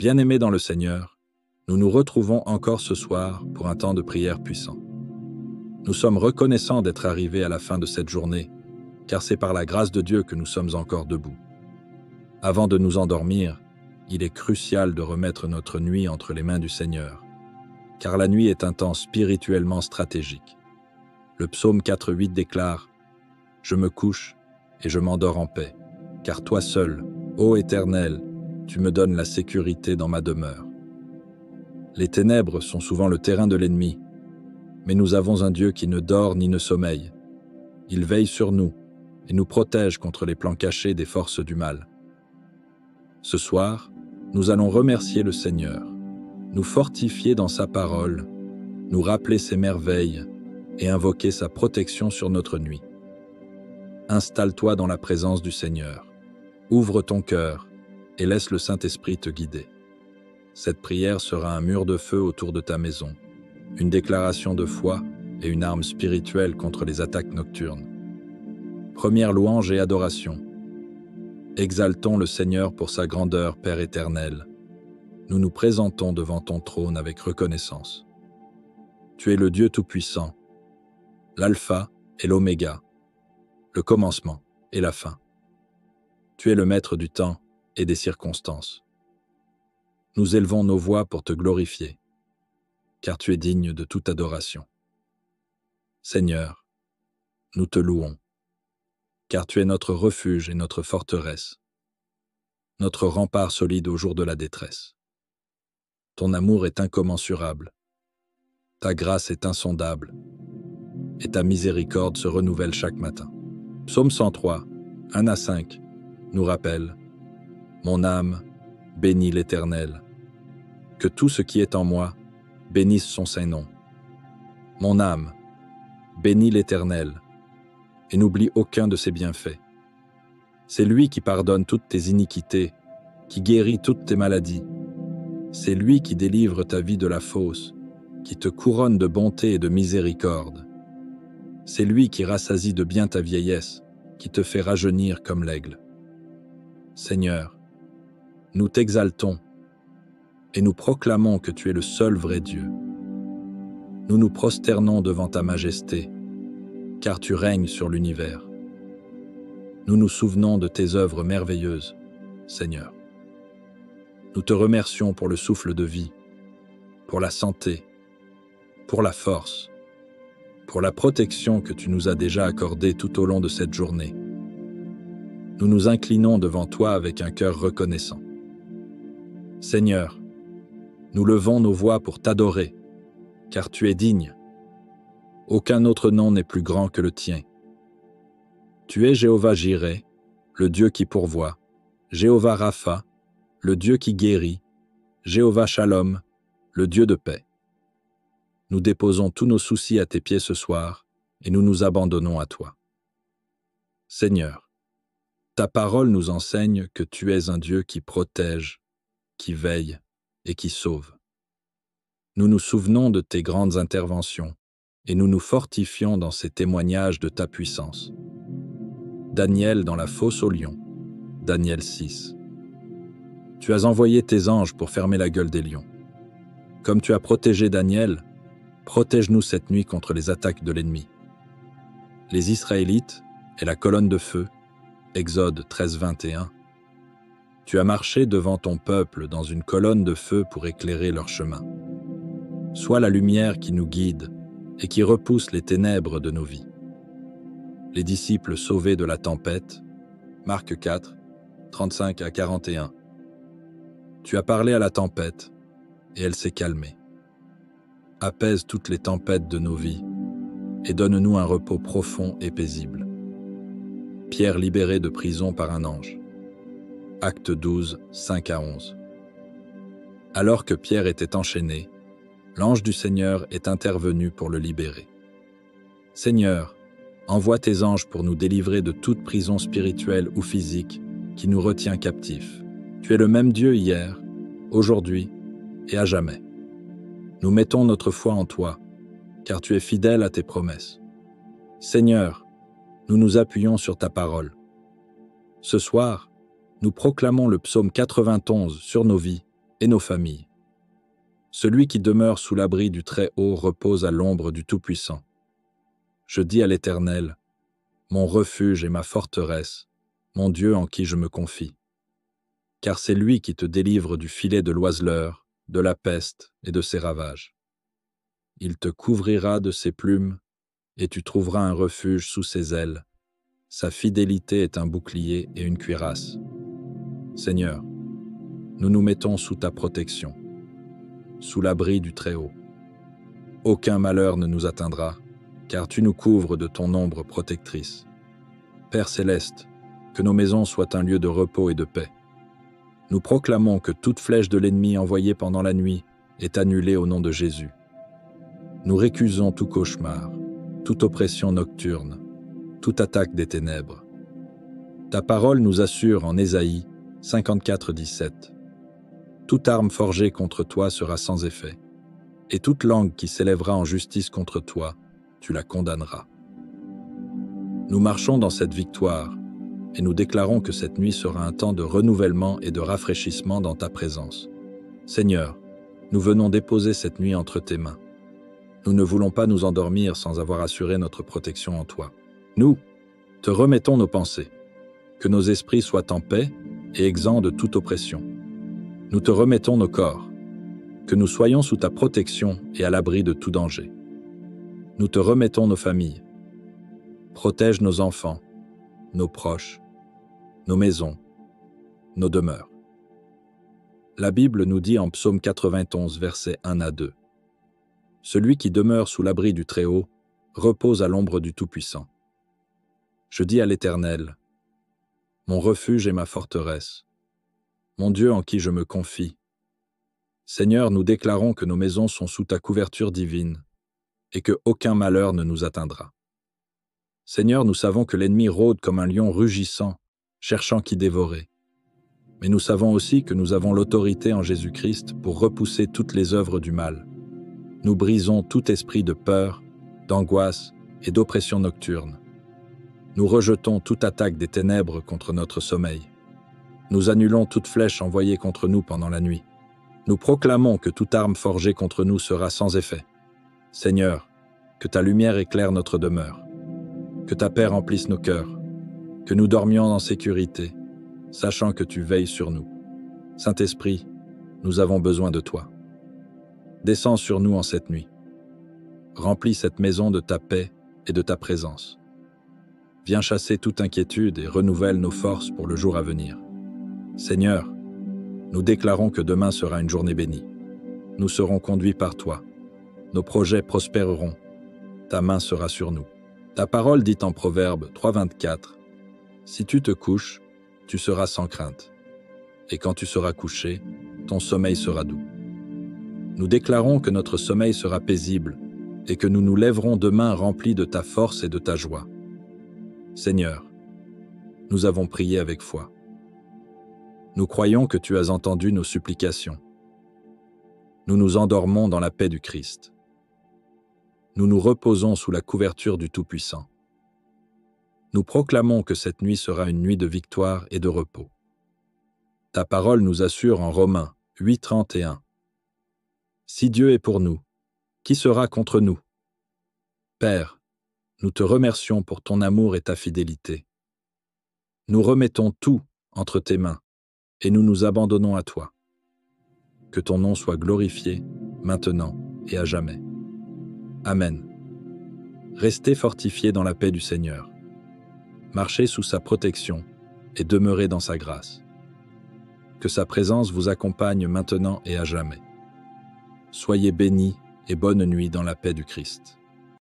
Bien-aimés dans le Seigneur, nous nous retrouvons encore ce soir pour un temps de prière puissant. Nous sommes reconnaissants d'être arrivés à la fin de cette journée, car c'est par la grâce de Dieu que nous sommes encore debout. Avant de nous endormir, il est crucial de remettre notre nuit entre les mains du Seigneur, car la nuit est un temps spirituellement stratégique. Le psaume 4,8 déclare « Je me couche et je m'endors en paix, car toi seul, ô Éternel, tu me donnes la sécurité dans ma demeure. » Les ténèbres sont souvent le terrain de l'ennemi, mais nous avons un Dieu qui ne dort ni ne sommeille. Il veille sur nous et nous protège contre les plans cachés des forces du mal. Ce soir, nous allons remercier le Seigneur, nous fortifier dans sa parole, nous rappeler ses merveilles et invoquer sa protection sur notre nuit. Installe-toi dans la présence du Seigneur, ouvre ton cœur et laisse le Saint-Esprit te guider. Cette prière sera un mur de feu autour de ta maison, une déclaration de foi et une arme spirituelle contre les attaques nocturnes. Première louange et adoration. Exaltons le Seigneur pour sa grandeur, Père éternel. Nous nous présentons devant ton trône avec reconnaissance. Tu es le Dieu Tout-Puissant, l'Alpha et l'Oméga, le commencement et la fin. Tu es le Maître du temps et des circonstances. Nous élevons nos voix pour te glorifier, car tu es digne de toute adoration. Seigneur, nous te louons, car tu es notre refuge et notre forteresse, notre rempart solide au jour de la détresse. Ton amour est incommensurable, ta grâce est insondable, et ta miséricorde se renouvelle chaque matin. Psaume 103, 1 à 5, nous rappelle « Mon âme, bénis l'Éternel. Que tout ce qui est en moi bénisse son saint nom. Mon âme, bénis l'Éternel, et n'oublie aucun de ses bienfaits. C'est lui qui pardonne toutes tes iniquités, qui guérit toutes tes maladies. C'est lui qui délivre ta vie de la fosse, qui te couronne de bonté et de miséricorde. C'est lui qui rassasie de bien ta vieillesse, qui te fait rajeunir comme l'aigle. Seigneur, nous t'exaltons et nous proclamons que tu es le seul vrai Dieu. Nous nous prosternons devant ta majesté, car tu règnes sur l'univers. Nous nous souvenons de tes œuvres merveilleuses, Seigneur. Nous te remercions pour le souffle de vie, pour la santé, pour la force, pour la protection que tu nous as déjà accordée tout au long de cette journée. Nous nous inclinons devant toi avec un cœur reconnaissant. Seigneur, nous levons nos voix pour t'adorer, car tu es digne. Aucun autre nom n'est plus grand que le tien. Tu es Jéhovah Jireh, le Dieu qui pourvoit, Jéhovah Rapha, le Dieu qui guérit, Jéhovah Shalom, le Dieu de paix. Nous déposons tous nos soucis à tes pieds ce soir et nous nous abandonnons à toi. Seigneur, ta parole nous enseigne que tu es un Dieu qui protège, qui veille et qui sauve. Nous nous souvenons de tes grandes interventions et nous nous fortifions dans ces témoignages de ta puissance. Daniel dans la fosse aux lions, Daniel 6. Tu as envoyé tes anges pour fermer la gueule des lions. Comme tu as protégé Daniel, protège-nous cette nuit contre les attaques de l'ennemi. Les Israélites et la colonne de feu, Exode 13, 21. Tu as marché devant ton peuple dans une colonne de feu pour éclairer leur chemin. Sois la lumière qui nous guide et qui repousse les ténèbres de nos vies. Les disciples sauvés de la tempête, Marc 4, 35 à 41. Tu as parlé à la tempête et elle s'est calmée. Apaise toutes les tempêtes de nos vies et donne-nous un repos profond et paisible. Pierre libéré de prison par un ange. Acte 12, 5 à 11. Alors que Pierre était enchaîné, l'ange du Seigneur est intervenu pour le libérer. Seigneur, envoie tes anges pour nous délivrer de toute prison spirituelle ou physique qui nous retient captifs. Tu es le même Dieu hier, aujourd'hui et à jamais. Nous mettons notre foi en toi, car tu es fidèle à tes promesses. Seigneur, nous nous appuyons sur ta parole. Ce soir, nous proclamons le psaume 91 sur nos vies et nos familles. Celui qui demeure sous l'abri du Très-Haut repose à l'ombre du Tout-Puissant. Je dis à l'Éternel, mon refuge et ma forteresse, mon Dieu en qui je me confie. Car c'est lui qui te délivre du filet de l'oiseleur, de la peste et de ses ravages. Il te couvrira de ses plumes, et tu trouveras un refuge sous ses ailes. Sa fidélité est un bouclier et une cuirasse. Seigneur, nous nous mettons sous ta protection, sous l'abri du Très-Haut. Aucun malheur ne nous atteindra, car tu nous couvres de ton ombre protectrice. Père céleste, que nos maisons soient un lieu de repos et de paix. Nous proclamons que toute flèche de l'ennemi envoyée pendant la nuit est annulée au nom de Jésus. Nous récusons tout cauchemar, toute oppression nocturne, toute attaque des ténèbres. Ta parole nous assure en Ésaïe 54, 17. Toute arme forgée contre toi sera sans effet, et toute langue qui s'élèvera en justice contre toi, tu la condamneras. Nous marchons dans cette victoire, et nous déclarons que cette nuit sera un temps de renouvellement et de rafraîchissement dans ta présence. Seigneur, nous venons déposer cette nuit entre tes mains. Nous ne voulons pas nous endormir sans avoir assuré notre protection en toi. Nous te remettons nos pensées, que nos esprits soient en paix et exempts de toute oppression. Nous te remettons nos corps, que nous soyons sous ta protection et à l'abri de tout danger. Nous te remettons nos familles. Protège nos enfants, nos proches, nos maisons, nos demeures. La Bible nous dit en Psaume 91, versets 1 à 2. Celui qui demeure sous l'abri du Très-Haut repose à l'ombre du Tout-Puissant. Je dis à l'Éternel, mon refuge et ma forteresse, mon Dieu en qui je me confie. Seigneur, nous déclarons que nos maisons sont sous ta couverture divine et que aucun malheur ne nous atteindra. Seigneur, nous savons que l'ennemi rôde comme un lion rugissant, cherchant qui dévorer. Mais nous savons aussi que nous avons l'autorité en Jésus-Christ pour repousser toutes les œuvres du mal. Nous brisons tout esprit de peur, d'angoisse et d'oppression nocturne. Nous rejetons toute attaque des ténèbres contre notre sommeil. Nous annulons toute flèche envoyée contre nous pendant la nuit. Nous proclamons que toute arme forgée contre nous sera sans effet. Seigneur, que ta lumière éclaire notre demeure. Que ta paix remplisse nos cœurs. Que nous dormions en sécurité, sachant que tu veilles sur nous. Saint-Esprit, nous avons besoin de toi. Descends sur nous en cette nuit. Remplis cette maison de ta paix et de ta présence. Viens chasser toute inquiétude et renouvelle nos forces pour le jour à venir. Seigneur, nous déclarons que demain sera une journée bénie. Nous serons conduits par toi. Nos projets prospéreront. Ta main sera sur nous. Ta parole dit en Proverbe 3,24 « Si tu te couches, tu seras sans crainte. Et quand tu seras couché, ton sommeil sera doux. » Nous déclarons que notre sommeil sera paisible et que nous nous lèverons demain remplis de ta force et de ta joie. Seigneur, nous avons prié avec foi. Nous croyons que tu as entendu nos supplications. Nous nous endormons dans la paix du Christ. Nous nous reposons sous la couverture du Tout-Puissant. Nous proclamons que cette nuit sera une nuit de victoire et de repos. Ta parole nous assure en Romains 8,31. Si Dieu est pour nous, qui sera contre nous? Père, nous te remercions pour ton amour et ta fidélité. Nous remettons tout entre tes mains et nous nous abandonnons à toi. Que ton nom soit glorifié, maintenant et à jamais. Amen. Restez fortifiés dans la paix du Seigneur. Marchez sous sa protection et demeurez dans sa grâce. Que sa présence vous accompagne maintenant et à jamais. Soyez bénis et bonne nuit dans la paix du Christ.